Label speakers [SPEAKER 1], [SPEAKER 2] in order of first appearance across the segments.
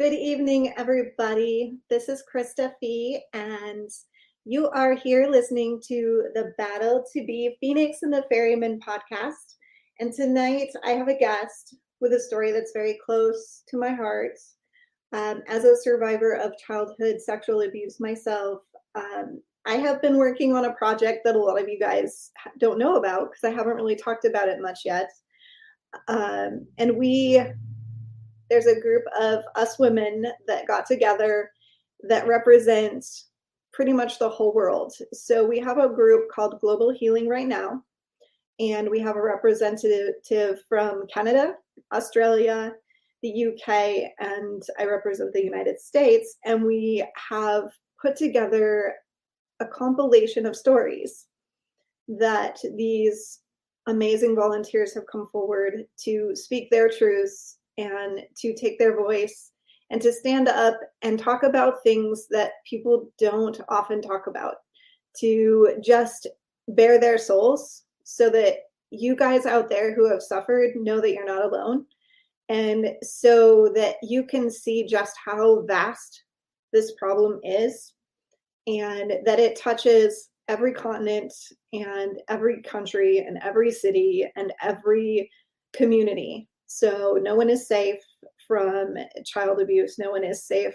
[SPEAKER 1] Good evening, everybody. This is Krista Fee, and you are here listening to the Battle to Be Phoenix and the Ferryman podcast. And tonight I have a guest with a story that's very close to my heart. As a survivor of childhood sexual abuse myself, I have been working on a project that a lot of you guys don't know about because I haven't really talked about it much yet. And there's a group of us women that got together that represent pretty much the whole world. So we have a group called Global Healing right now, and we have a representative from Canada, Australia, the UK, and I represent the United States. And we have put together a compilation of stories that these amazing volunteers have come forward to speak their truths and to take their voice and to stand up and talk about things that people don't often talk about, to just bare their souls so that you guys out there who have suffered know that you're not alone, and so that you can see just how vast this problem is and that it touches every continent and every country and every city and every community. So no one is safe from child abuse. No one is safe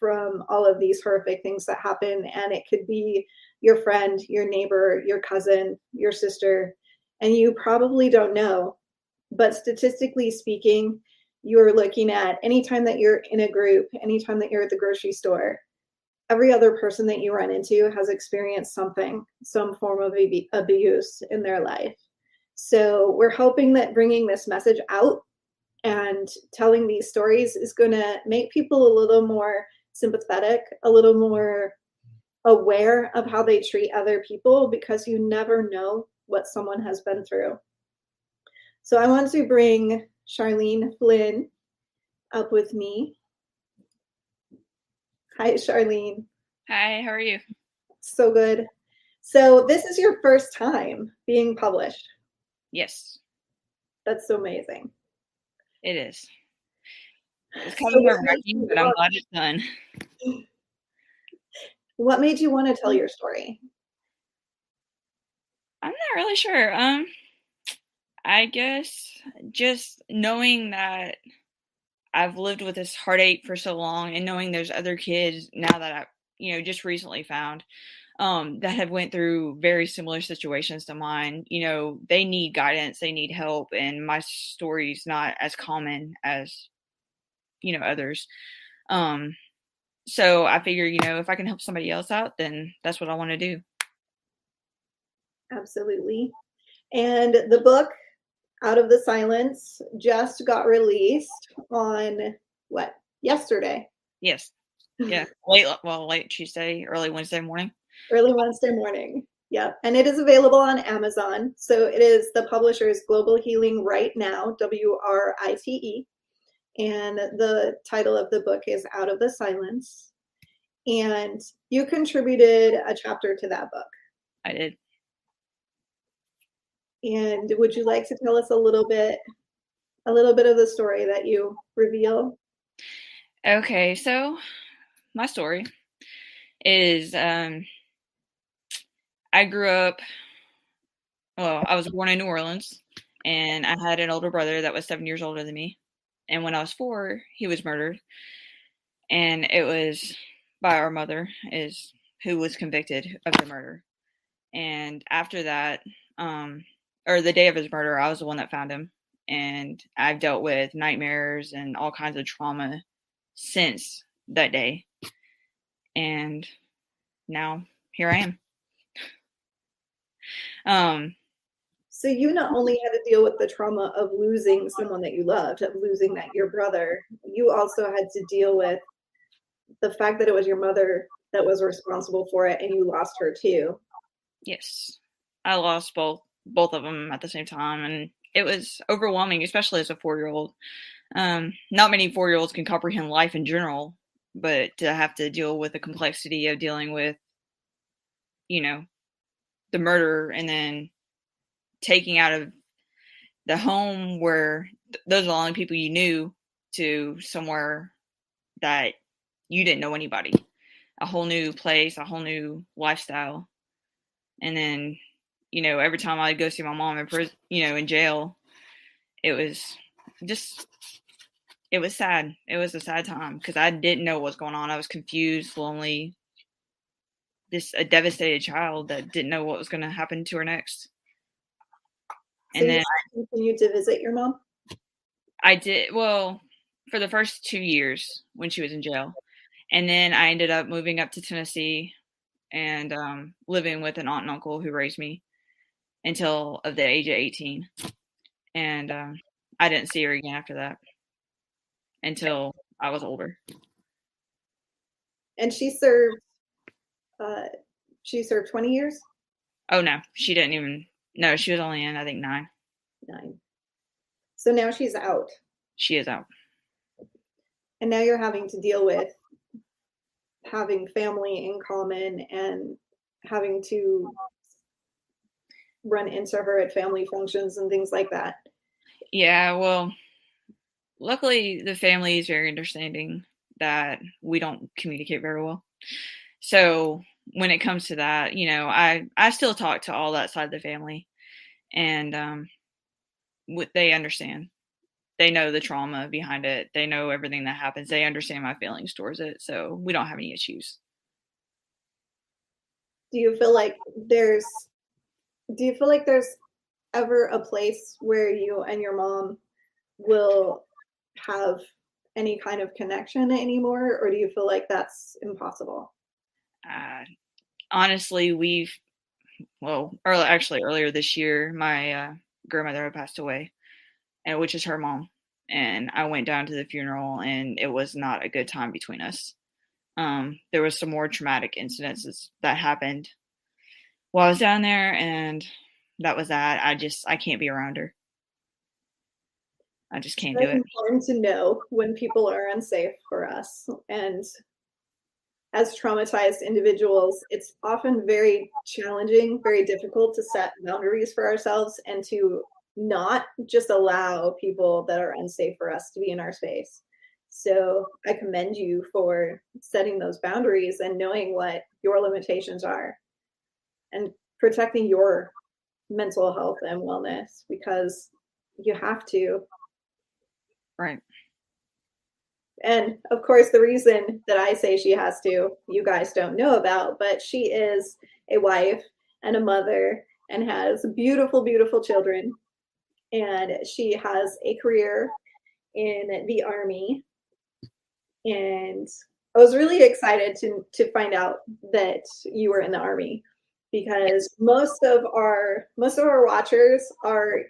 [SPEAKER 1] from all of these horrific things that happen. And it could be your friend, your neighbor, your cousin, your sister, and you probably don't know. But statistically speaking, you're looking at anytime that you're in a group, anytime that you're at the grocery store, every other person that you run into has experienced something, some form of abuse in their life. So we're hoping that bringing this message out and telling these stories is going to make people a little more sympathetic, a little more aware of how they treat other people, because you never know what someone has been through. So I want to bring Charlene Flynn up with me. Hi, Charlene.
[SPEAKER 2] Hi, how are you?
[SPEAKER 1] So good. So this is your first time being published.
[SPEAKER 2] Yes,
[SPEAKER 1] That's so amazing.
[SPEAKER 2] it is. It's kind of nerve-wracking, but I'm glad it's done.
[SPEAKER 1] What made you want to tell your story?
[SPEAKER 2] I'm not really sure. I guess just knowing that I've lived with this heartache for so long, and knowing there's other kids now that I, just recently found, that have went through very similar situations to mine. They need guidance, they need help, and my story's not as common as, others. So I figure, if I can help somebody else out, then that's what I want to do.
[SPEAKER 1] Absolutely. And the book, Out of the Silence, just got released on what? Yesterday.
[SPEAKER 2] Yes. Yeah. Late Tuesday, early Wednesday morning.
[SPEAKER 1] Early Wednesday morning. Yep. And it is available on Amazon. So it is, the publisher is Global Healing Right Now, WRITE. And the title of the book is Out of the Silence. And you contributed a chapter to that book.
[SPEAKER 2] I did.
[SPEAKER 1] And would you like to tell us a little bit of the story that you reveal?
[SPEAKER 2] Okay, so my story is I grew up, I was born in New Orleans, and I had an older brother that was 7 years older than me. And when I was 4, he was murdered. And it was by our mother, who was convicted of the murder. And after that, or the day of his murder, I was the one that found him. And I've dealt with nightmares and all kinds of trauma since that day. And now here I am.
[SPEAKER 1] So you not only had to deal with the trauma of losing someone that you loved, of losing your brother, you also had to deal with the fact that it was your mother that was responsible for it, and you lost her too.
[SPEAKER 2] Yes, I lost both of them at the same time, and it was overwhelming, especially as a 4-year-old. Not many 4-year-olds can comprehend life in general, but to have to deal with the complexity of dealing with, the murder, and then taking out of the home where those are the only people you knew, to somewhere that you didn't know anybody, a whole new place, a whole new lifestyle. And then, every time I'd go see my mom in prison, in jail, it was just, it was sad. It was a sad time because I didn't know what was going on. I was confused, lonely, a devastated child that didn't know what was going to happen to her next.
[SPEAKER 1] So
[SPEAKER 2] And then
[SPEAKER 1] you continued to visit your mom?
[SPEAKER 2] I did, well, for the first 2 years when she was in jail. And then I ended up moving up to Tennessee and living with an aunt and uncle who raised me until of the age of 18. And I didn't see her again after that until I was older.
[SPEAKER 1] And she served 20 years?
[SPEAKER 2] Oh, no, she didn't even, no, she was only in, I think, 9.
[SPEAKER 1] 9. So now she's out.
[SPEAKER 2] She is out.
[SPEAKER 1] And now you're having to deal with having family in common and having to run into her at family functions and things like that.
[SPEAKER 2] Yeah, well, luckily the family is very understanding that we don't communicate very well. So when it comes to that, I still talk to all that side of the family, and they understand. They know the trauma behind it. They know everything that happens. They understand my feelings towards it. So we don't have any issues.
[SPEAKER 1] Do you feel like there's ever a place where you and your mom will have any kind of connection anymore, or do you feel like that's impossible?
[SPEAKER 2] Honestly, earlier this year, my grandmother had passed away, and which is her mom. And I went down to the funeral, and it was not a good time between us. There was some more traumatic incidences that happened while I was down there, and that was that. I can't be around her. I just can't do it.
[SPEAKER 1] It's important to know when people are unsafe for us. And as traumatized individuals, it's often very challenging, very difficult to set boundaries for ourselves and to not just allow people that are unsafe for us to be in our space. So I commend you for setting those boundaries and knowing what your limitations are and protecting your mental health and wellness, because you have to.
[SPEAKER 2] Right.
[SPEAKER 1] And of course, the reason that I say she has to, you guys don't know about, but she is a wife and a mother and has beautiful, beautiful children. And she has a career in the Army. And I was really excited to find out that you were in the Army, because most of our watchers are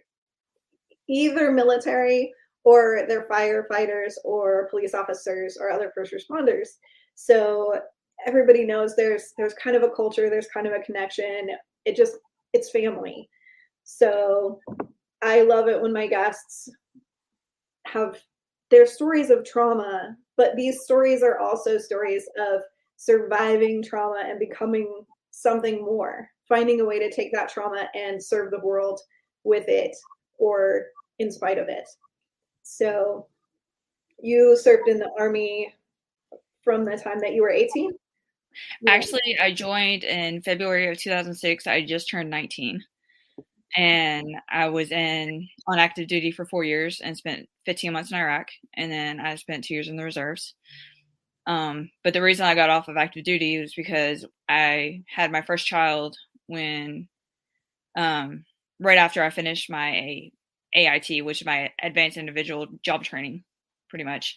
[SPEAKER 1] either military or they're firefighters or police officers or other first responders. So everybody knows there's kind of a culture, there's kind of a connection. It's family. So I love it when my guests have their stories of trauma, but these stories are also stories of surviving trauma and becoming something more, finding a way to take that trauma and serve the world with it or in spite of it. So you served in the Army from the time that you were 18?
[SPEAKER 2] Actually, I joined in February of 2006. I just turned 19. And I was on active duty for 4 years and spent 15 months in Iraq. And then I spent 2 years in the reserves. But the reason I got off of active duty was because I had my first child when, right after I finished my AIT, which is my advanced individual job training, pretty much.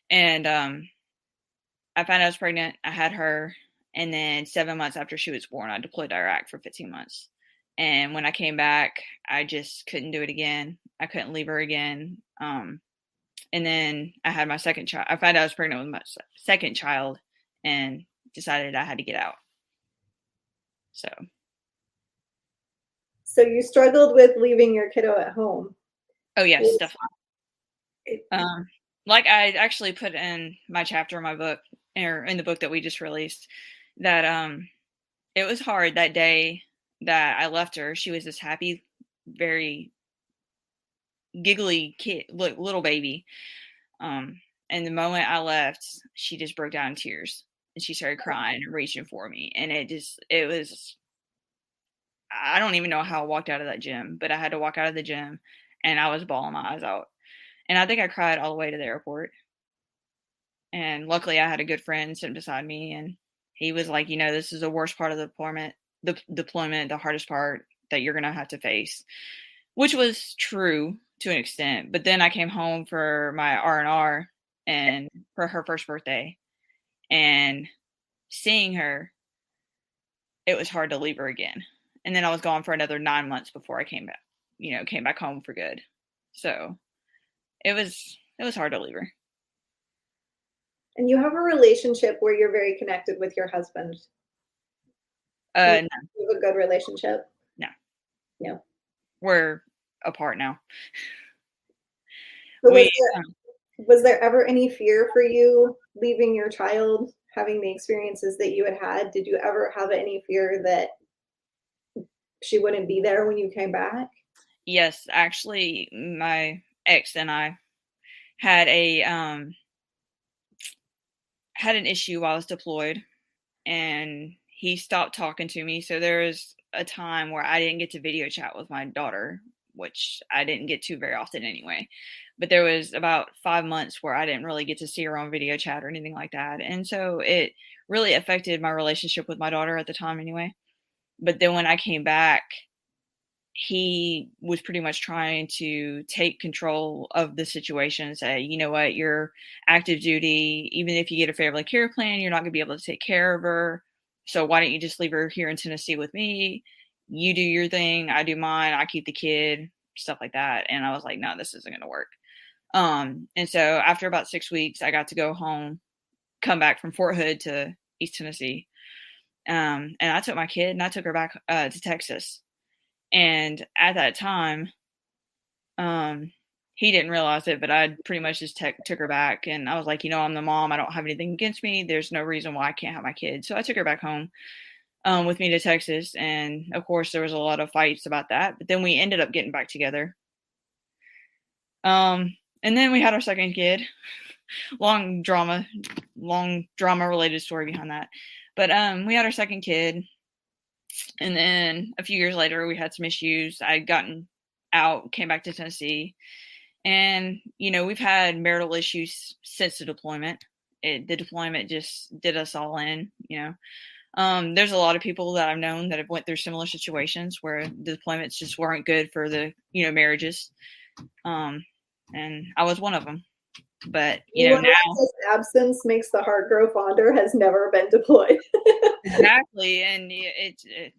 [SPEAKER 2] And I found out I was pregnant. I had her. And then 7 months after she was born, I deployed to Iraq for 15 months. And when I came back, I just couldn't do it again. I couldn't leave her again. And then I had my second child. I found out I was pregnant with my second child and decided I had to get out. So
[SPEAKER 1] you struggled with leaving your kiddo at home.
[SPEAKER 2] Oh, yes, definitely. Like I actually put in my chapter in my book, or in the book that we just released, that it was hard that day that I left her. She was this happy, very giggly kid, little baby. And And the moment I left, she just broke down in tears and she started crying and reaching for me. And it was, I don't even know how I walked out of that gym, but I had to walk out of the gym and I was bawling my eyes out. And I think I cried all the way to the airport. And luckily I had a good friend sitting beside me and he was like, this is the worst part of the deployment, the hardest part that you're going to have to face, which was true to an extent. But then I came home for my R&R and for her first birthday, and seeing her, it was hard to leave her again. And then I was gone for another 9 months before I came back home for good. So it was hard to leave her.
[SPEAKER 1] And you have a relationship where you're very connected with your husband.
[SPEAKER 2] No.
[SPEAKER 1] You have a good relationship?
[SPEAKER 2] No.
[SPEAKER 1] No.
[SPEAKER 2] We're apart now.
[SPEAKER 1] So was there ever any fear for you leaving your child, having the experiences that you had? Did you ever have any fear that she wouldn't be there when you came back?
[SPEAKER 2] Yes, actually, my ex and I had an issue while I was deployed, and he stopped talking to me. So there was a time where I didn't get to video chat with my daughter, which I didn't get to very often anyway. But there was about 5 months where I didn't really get to see her on video chat or anything like that. And so it really affected my relationship with my daughter at the time anyway. But then when I came back, he was pretty much trying to take control of the situation and say, you know what, you're active duty. Even if you get a family care plan, you're not going to be able to take care of her. So why don't you just leave her here in Tennessee with me? You do your thing, I do mine, I keep the kid, stuff like that. And I was like, no, this isn't going to work. And so after about 6 weeks, I got to go home, come back from Fort Hood to East Tennessee. And I took my kid and I took her back to Texas. And at that time, he didn't realize it, but I pretty much just took her back. And I was like, I'm the mom. I don't have anything against me. There's no reason why I can't have my kid. So I took her back home with me to Texas. And of course, there was a lot of fights about that. But then we ended up getting back together. And then we had our second kid. Long drama related story behind that. But we had our second kid. And then a few years later, we had some issues. I'd gotten out, came back to Tennessee. And, we've had marital issues since the deployment. The deployment just did us all in, There's a lot of people that I've known that have went through similar situations where the deployments just weren't good for the, marriages. And I was one of them. But, now
[SPEAKER 1] absence makes the heart grow fonder has never been deployed.
[SPEAKER 2] Exactly. And it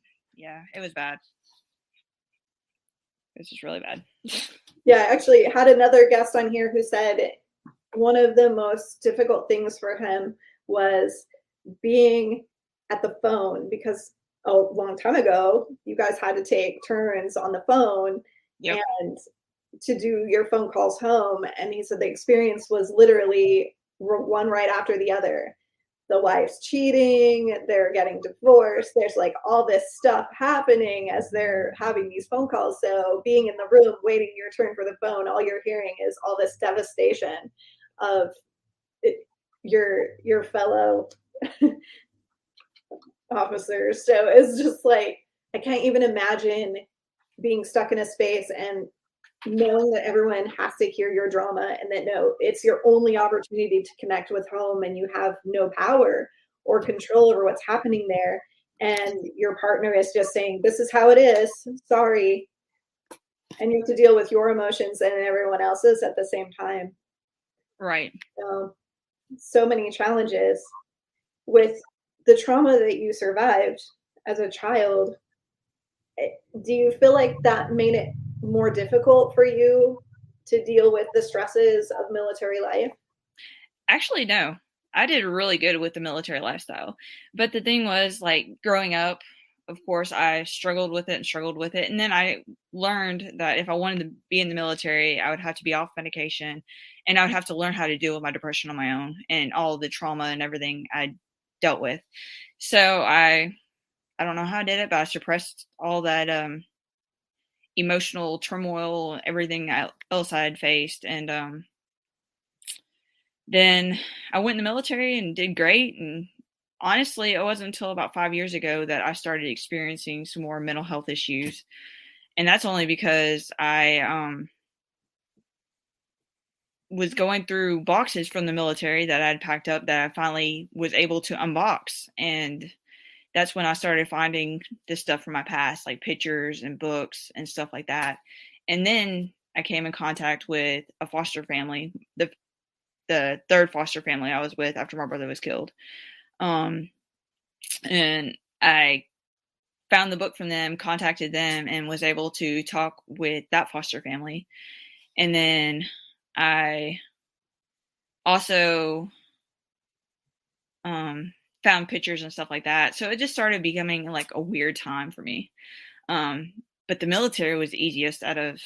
[SPEAKER 2] was bad. It's just really bad.
[SPEAKER 1] Yeah, I actually had another guest on here who said one of the most difficult things for him was being at the phone, because a long time ago, you guys had to take turns on the phone. Yep. And to do your phone calls home. And he said the experience was literally one right after the other. The wife's cheating, they're getting divorced, there's like all this stuff happening as they're having these phone calls. So being in the room waiting your turn for the phone, all you're hearing is all this devastation of your fellow officers. So it's just like, I can't even imagine being stuck in a space and knowing that everyone has to hear your drama, and that it's your only opportunity to connect with home, and you have no power or control over what's happening there, and your partner is just saying, this is how it is, sorry, and you have to deal with your emotions and everyone else's at the same time.
[SPEAKER 2] Right.
[SPEAKER 1] So many challenges with the trauma that you survived as a child. Do you feel like that made it more difficult for you to deal with the stresses of military life?
[SPEAKER 2] Actually, no. I did really good with the military lifestyle. But the thing was, like, growing up, of course, I struggled with it. And then I learned that if I wanted to be in the military, I would have to be off medication, and I would have to learn how to deal with my depression on my own and all the trauma and everything I dealt with. So I don't know how I did it, but I suppressed all that emotional turmoil, everything else I had faced. And then I went in the military and did great. And honestly, it wasn't until about 5 years ago that I started experiencing some more mental health issues. And that's only because I was going through boxes from the military that I'd packed up that I finally was able to unbox. And that's when I started finding this stuff from my past, like pictures and books and stuff like that. And then I came in contact with a foster family, the third foster family I was with after my brother was killed. And I found the book from them, contacted them, and was able to talk with that foster family. And then I also found pictures and stuff like that. So it just started becoming like a weird time for me. But the military was the easiest out of,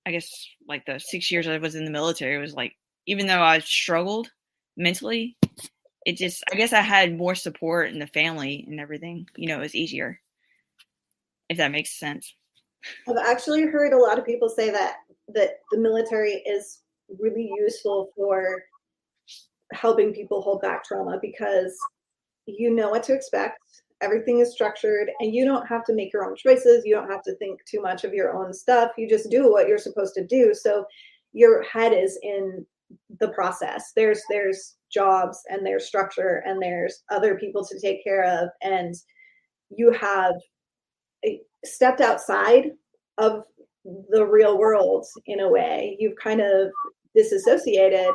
[SPEAKER 2] I guess, like the 6 years I was in the military. It was like, even though I struggled mentally, it just, I guess I had more support in the family and everything. It was easier, if that makes sense.
[SPEAKER 1] I've actually heard a lot of people say that the military is really useful for helping people hold back trauma because you know what to expect. Everything is structured and you don't have to make your own choices. You don't have to think too much of your own stuff. You just do what you're supposed to do. So your head is in the process. There's jobs and there's structure and there's other people to take care of, and you have stepped outside of the real world in a way. You've kind of disassociated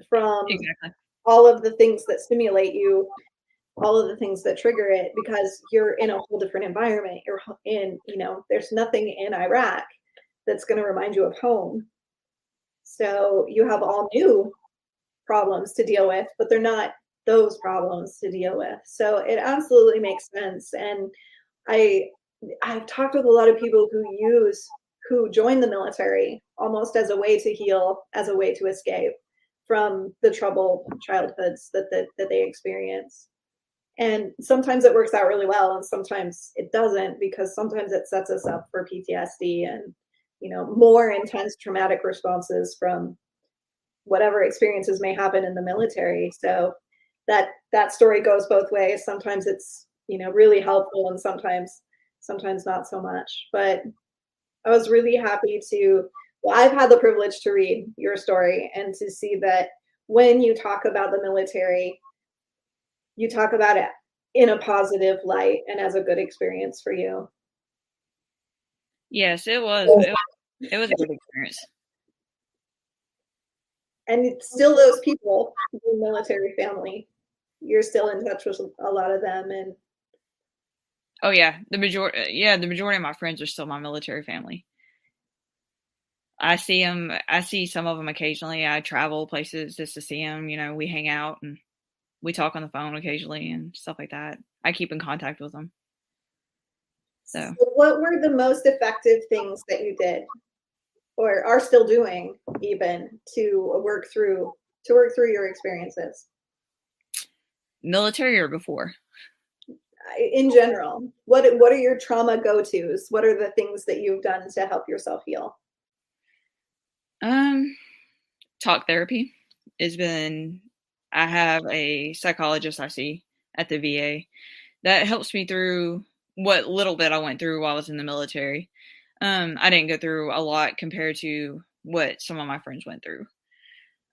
[SPEAKER 1] from
[SPEAKER 2] Exactly.
[SPEAKER 1] all of the things that stimulate you, all of the things that trigger it, because you're in a whole different environment. You're in, there's nothing in Iraq that's going to remind you of home. So you have all new problems to deal with, but they're not those problems to deal with. So it absolutely makes sense. And I I've talked with a lot of people who join the military almost as a way to heal, as a way to escape from the troubled childhoods that they experience. And sometimes it works out really well, and sometimes it doesn't, because sometimes it sets us up for PTSD and more intense traumatic responses from whatever experiences may happen in the military. So that story goes both ways. Sometimes it's really helpful, and sometimes not so much. But I was really happy to. Well, I've had the privilege to read your story and to see that when you talk about the military, you talk about it in a positive light and as a good experience for you.
[SPEAKER 2] Yes, it was. It was a good experience.
[SPEAKER 1] And it's still those people, the military family, you're still in touch with a lot of them. And
[SPEAKER 2] Oh yeah, the majority of my friends are still my military family. I see them. I see some of them occasionally. I travel places just to see them. We hang out and we talk on the phone occasionally and stuff like that. I keep in contact with them. So,
[SPEAKER 1] what were the most effective things that you did or are still doing, even to work through your experiences
[SPEAKER 2] military or before?
[SPEAKER 1] in general? What are your trauma go-tos? What are the things that you've done to help yourself heal?
[SPEAKER 2] Talk therapy has been. I have a psychologist I see at the VA that helps me through what little bit I went through while I was in the military. I didn't go through a lot compared to what some of my friends went through.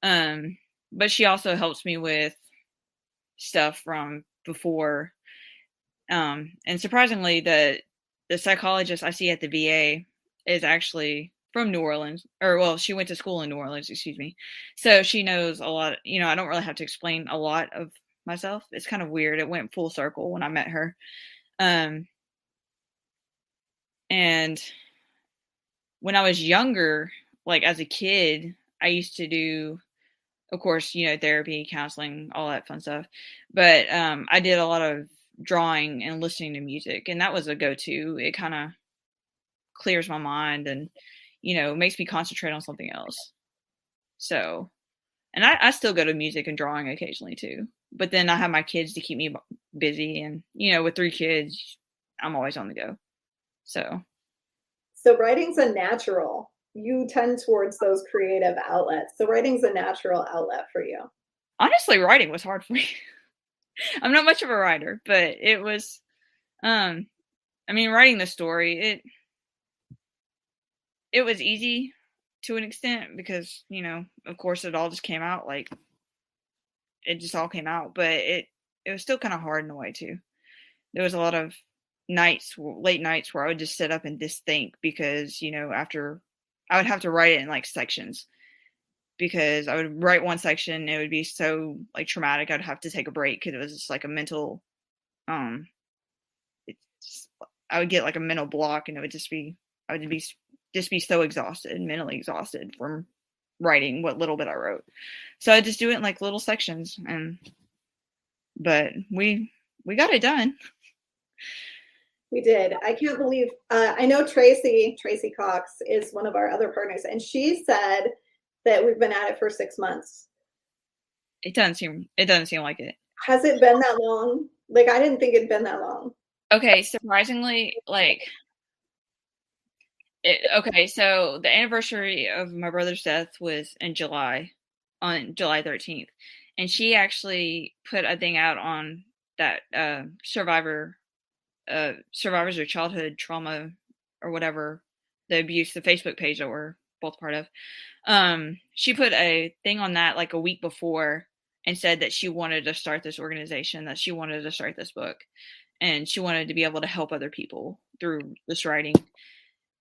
[SPEAKER 2] But she also helps me with stuff from before. And surprisingly, the psychologist I see at the VA is actually from New Orleans, or well, she went to school in New Orleans, excuse me. So she knows a lot. I don't really have to explain a lot of myself. It's kind of weird. It went full circle when I met her. And when I was younger, like as a kid, I used to do, of course, therapy, counseling, all that fun stuff. But I did a lot of drawing and listening to music, and that was a go-to. It kind of clears my mind and, makes me concentrate on something else. So, and I still go to music and drawing occasionally too. But then I have my kids to keep me busy, and with 3 kids, I'm always on the go. So
[SPEAKER 1] So writing's a natural you tend towards those creative outlets. So writing's a natural outlet for you.
[SPEAKER 2] Honestly, writing was hard for me. I'm not much of a writer, but it was, I mean, writing the story, it was easy to an extent because, of course it all just came out like it just all came out, but it was still kind of hard in a way too. There was a lot of late nights where I would just sit up and just think because, after I would have to write it in like sections because I would write one section, it would be so like traumatic, I'd have to take a break because it was just like a mental, um, it's I would get like a mental block and it would just be, I would be so exhausted, mentally exhausted from writing what little bit I wrote. So I just do it in like little sections but we got it done.
[SPEAKER 1] We did. I can't believe, I know Tracy Cox is one of our other partners, and she said that we've been at it for 6 months.
[SPEAKER 2] It doesn't seem like it.
[SPEAKER 1] Has it been that long? Like, I didn't think it'd been that long.
[SPEAKER 2] Okay, surprisingly, okay, so the anniversary of my brother's death was in July, on July 13th. And she actually put a thing out on that survivors of childhood trauma or whatever, the abuse, the Facebook page that we're both part of. She put a thing on that like a week before and said that she wanted to start this organization, that she wanted to start this book, and she wanted to be able to help other people through this writing.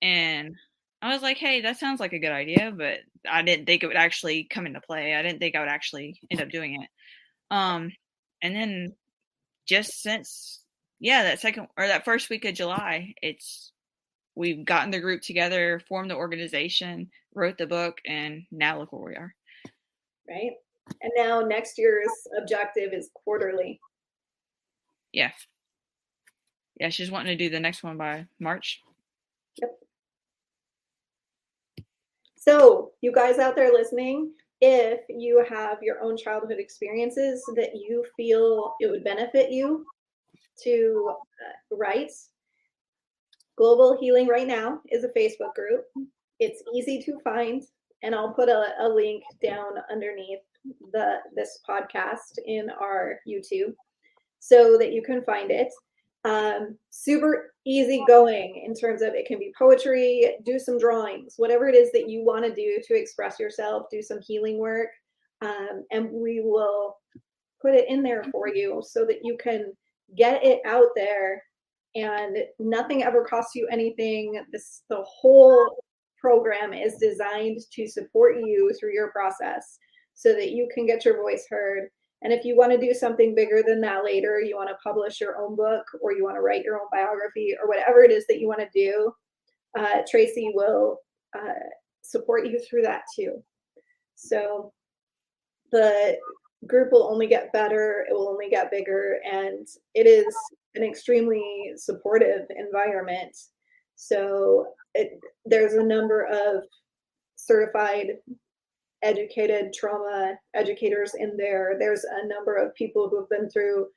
[SPEAKER 2] And I was like, hey, that sounds like a good idea, but I didn't think it would actually come into play. I didn't think I would actually end up doing it. And then just since, that first week of July, we've gotten the group together, formed the organization, wrote the book, and now look where we are.
[SPEAKER 1] Right. And now next year's objective is quarterly.
[SPEAKER 2] Yeah. Yeah, she's wanting to do the next one by March.
[SPEAKER 1] Yep. So, you guys out there listening, if you have your own childhood experiences that you feel it would benefit you to write, Global Healing Right Now is a Facebook group. It's easy to find, and I'll put a link down underneath this podcast in our YouTube so that you can find it. Super easy going in terms of, it can be poetry, do some drawings, whatever it is that you want to do to express yourself, do some healing work, and we will put it in there for you so that you can get it out there, and nothing ever costs you anything. The whole program is designed to support you through your process so that you can get your voice heard. And if you want to do something bigger than that later, you want to publish your own book, or you want to write your own biography, or whatever it is that you want to do, Tracy will support you through that too. So the group will only get better, it will only get bigger, and it is an extremely supportive environment. So there's a number of certified educated trauma educators in there. There's a number of people who have been through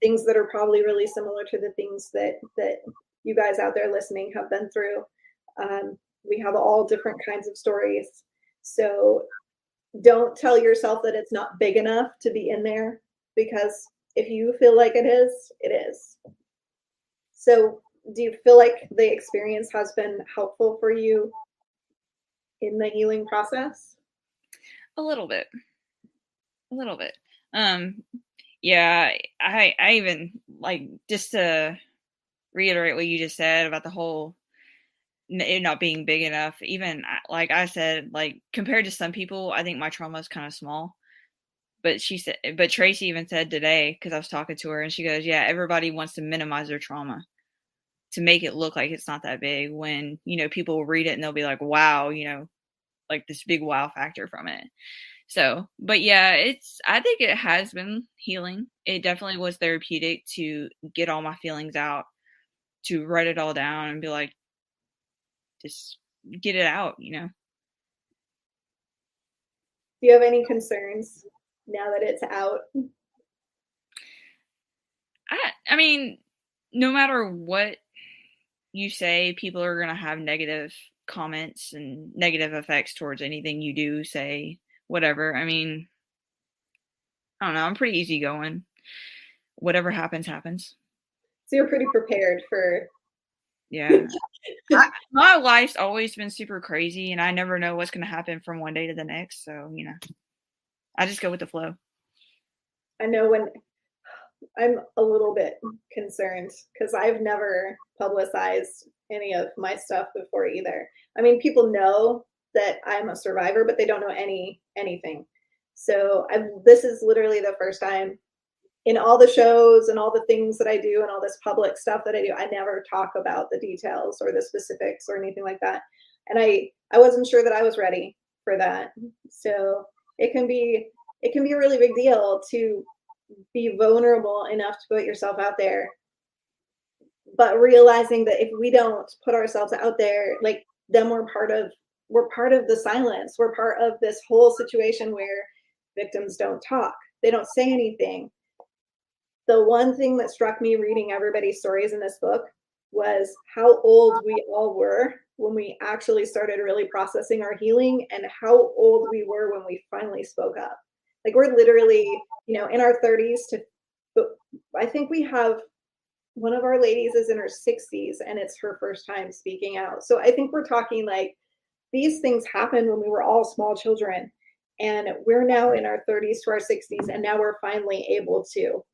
[SPEAKER 1] things that are probably really similar to the things that you guys out there listening have been through. We have all different kinds of stories. So don't tell yourself that it's not big enough to be in there, because if you feel like it is, it is. So do you feel like the experience has been helpful for you in the healing process?
[SPEAKER 2] A little bit. Yeah, I even, like, just to reiterate what you just said about the whole it not being big enough, even like I said, like, compared to some people, I think my trauma is kind of small. But Tracy even said today, because I was talking to her, and she goes, yeah, everybody wants to minimize their trauma to make it look like it's not that big, when, people will read it and they'll be like, wow, like this big wow factor from it. So, but yeah, I think it has been healing. It definitely was therapeutic to get all my feelings out, to write it all down and be like, just get it out.
[SPEAKER 1] Do you have any concerns now that it's out?
[SPEAKER 2] I mean, no matter what you say, people are going to have negative comments and negative effects towards anything you do, say, whatever. I mean, I don't know. I'm pretty easygoing. Whatever happens, happens.
[SPEAKER 1] So you're pretty prepared for.
[SPEAKER 2] Yeah. My life's always been super crazy, and I never know what's going to happen from one day to the next. So, I just go with the flow.
[SPEAKER 1] I know when I'm a little bit concerned because I've never publicized any of my stuff before either. I mean, people know that I'm a survivor, but they don't know anything. So this is literally the first time in all the shows and all the things that I do and all this public stuff that I do, I never talk about the details or the specifics or anything like that. And I wasn't sure that I was ready for that. So it can be a really big deal to be vulnerable enough to put yourself out there, but realizing that if we don't put ourselves out there, like, then we're part of the silence. We're part of this whole situation where victims don't talk, they don't say anything. The one thing that struck me reading everybody's stories in this book was how old we all were when we actually started really processing our healing, and how old we were when we finally spoke up. Like, we're literally, in our 30s but I think we have one of our ladies is in her 60s and it's her first time speaking out. So I think we're talking like these things happened when we were all small children, and we're now in our 30s to our 60s, and now we're finally able to,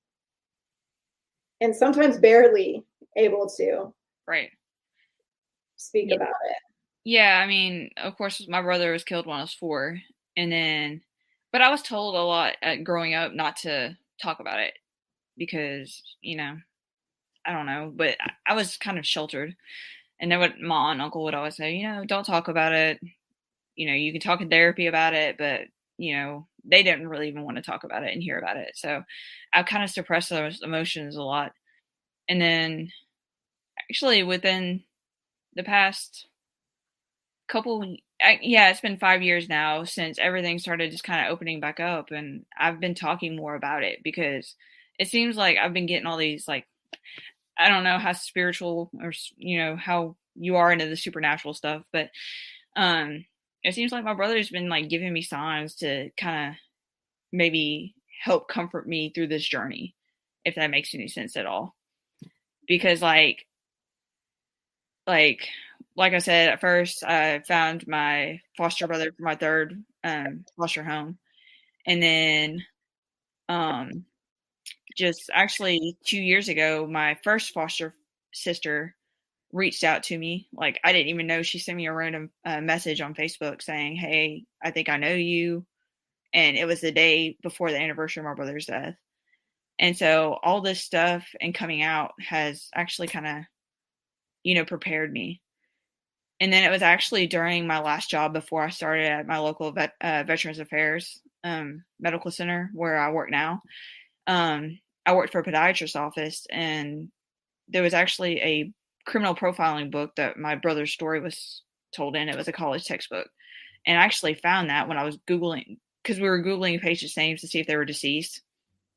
[SPEAKER 1] and sometimes barely able to,
[SPEAKER 2] right,
[SPEAKER 1] speak about it.
[SPEAKER 2] Yeah, I mean, of course, my brother was killed when I was 4, but I was told a lot growing up not to talk about it because, I don't know, but I was kind of sheltered. And then what my aunt and uncle would always say, don't talk about it. You can talk in therapy about it, but, they didn't really even want to talk about it and hear about it. So I kind of suppressed those emotions a lot. And then actually within the past it's been 5 years now since everything started just kind of opening back up, and I've been talking more about it because it seems like I've been getting all these, like, I don't know how spiritual or how you are into the supernatural stuff, but it seems like my brother's been like giving me signs to kind of maybe help comfort me through this journey, if that makes any sense at all. Because like I said, at first I found my foster brother for my third foster home, and then just actually 2 years ago, my first foster sister reached out to me. Like, I didn't even know. She sent me a random message on Facebook saying, "Hey, I think I know you," and it was the day before the anniversary of my brother's death. And so all this stuff and coming out has actually kind of, prepared me. And then it was actually during my last job before I started at my local Veterans Affairs medical center where I work now. I worked for a podiatrist's office, and there was actually a criminal profiling book that my brother's story was told in. It was a college textbook. And I actually found that when I was Googling, because we were Googling patients' names to see if they were deceased.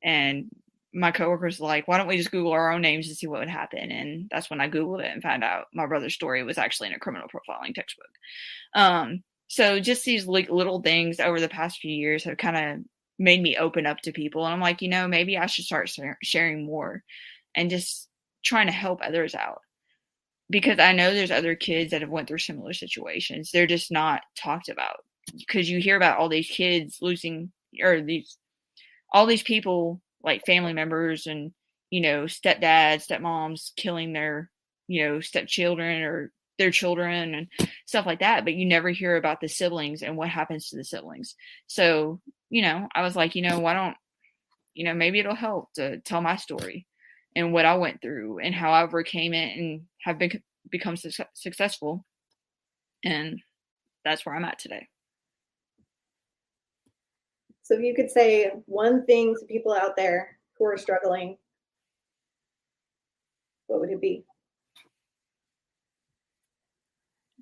[SPEAKER 2] And my coworkers were like, why don't we just Google our own names and see what would happen? And that's when I Googled it and found out my brother's story was actually in a criminal profiling textbook. So just these little things over the past few years have kind of made me open up to people. And I'm like, maybe I should start sharing more and just trying to help others out. Because I know there's other kids that have went through similar situations. They're just not talked about. Because you hear about all these kids losing, or all these people, like family members and, stepdads, stepmoms killing their, stepchildren or their children and stuff like that. But you never hear about the siblings and what happens to the siblings. So, I was like, why don't, maybe it'll help to tell my story and what I went through and how I overcame it and have become successful. And that's where I'm at today.
[SPEAKER 1] So if you could say one thing to people out there who are struggling, what would it be?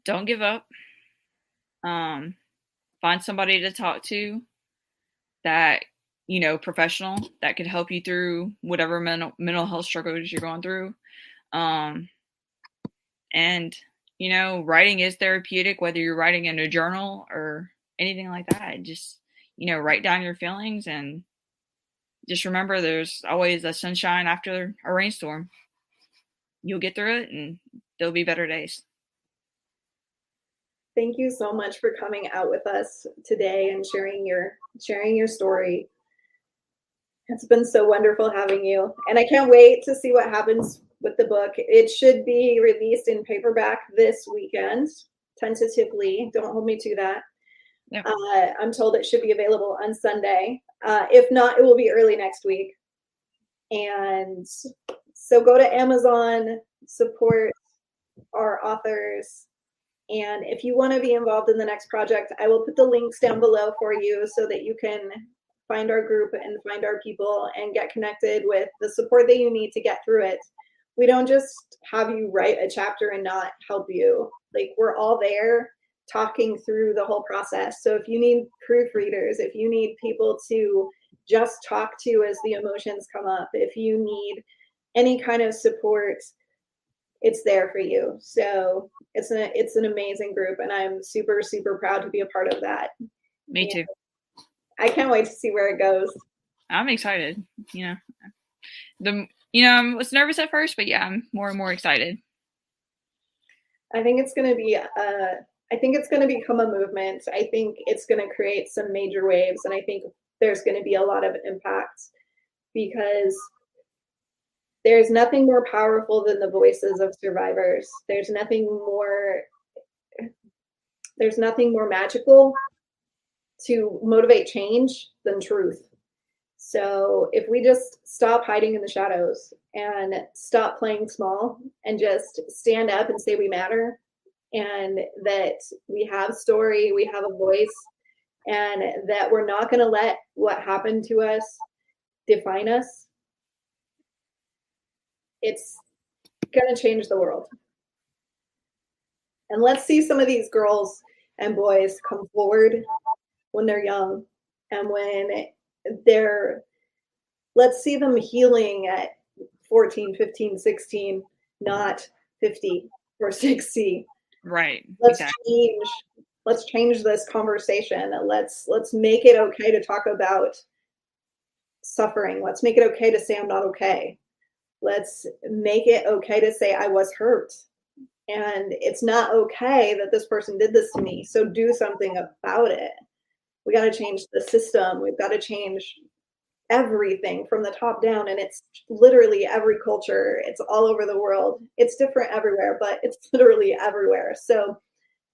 [SPEAKER 2] Don't give up. Find somebody to talk to that, professional that could help you through whatever mental health struggles you're going through. And writing is therapeutic, whether you're writing in a journal or anything like that. Just, write down your feelings and just remember there's always a sunshine after a rainstorm. You'll get through it and there'll be better days.
[SPEAKER 1] Thank you so much for coming out with us today and sharing your story. It's been so wonderful having you. And I can't wait to see what happens with the book. It should be released in paperback this weekend, tentatively. Don't hold me to that. Yep. I'm told it should be available on Sunday. If not, it will be early next week. And so go to Amazon, support our authors. And if you want to be involved in the next project, I will put the links down below for you so that you can find our group and find our people and get connected with the support that you need to get through it. We don't just have you write a chapter and not help you. Like, we're all there talking through the whole process. So if you need proofreaders, if you need people to just talk to as the emotions come up, if you need any kind of support, it's there for you. So it's an amazing group, and I'm super, super proud to be a part of that.
[SPEAKER 2] Me too.
[SPEAKER 1] I can't wait to see where it goes.
[SPEAKER 2] I'm excited. I was nervous at first, but yeah, I'm more and more excited.
[SPEAKER 1] I think it's going to become a movement. I think it's going to create some major waves, and I think there's going to be a lot of impact, because there's nothing more powerful than the voices of survivors. There's nothing more magical to motivate change than truth. So if we just stop hiding in the shadows and stop playing small and just stand up and say we matter, and that we have story, we have a voice, and that we're not going to let what happened to us define us, it's going to change the world. And let's see some of these girls and boys come forward when they're young, and let's see them healing at 14, 15, 16, not 50 or 60.
[SPEAKER 2] Right.
[SPEAKER 1] Let's change this conversation. Let's make it okay to talk about suffering. Let's make it okay to say I'm not okay. Let's make it okay to say I was hurt. And it's not okay that this person did this to me. So do something about it. We got to change the system. We've got to change everything from the top down. And it's literally every culture. It's all over the world. It's different everywhere, but it's literally everywhere. So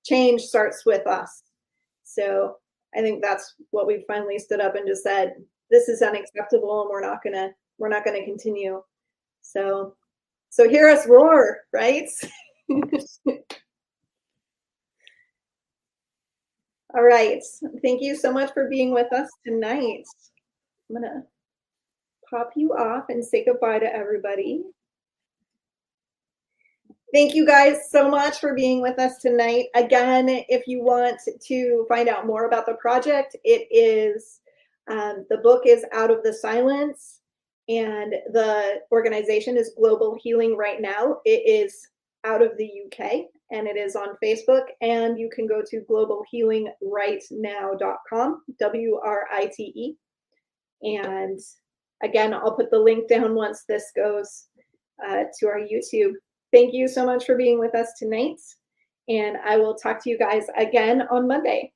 [SPEAKER 1] change starts with us. So I think that's what we finally stood up and just said, this is unacceptable, and we're not gonna continue. So hear us roar, right? All right. Thank you so much for being with us tonight. I'm going to pop you off and say goodbye to everybody. Thank you guys so much for being with us tonight. Again, if you want to find out more about the project, it is, the book is Out of the Silence, and the organization is Global Healing Right Now. It is out of the UK, and it is on Facebook, and you can go to globalhealingrightnow.com, WRITE. And again, I'll put the link down once this goes to our YouTube. Thank you so much for being with us tonight, and I will talk to you guys again on Monday.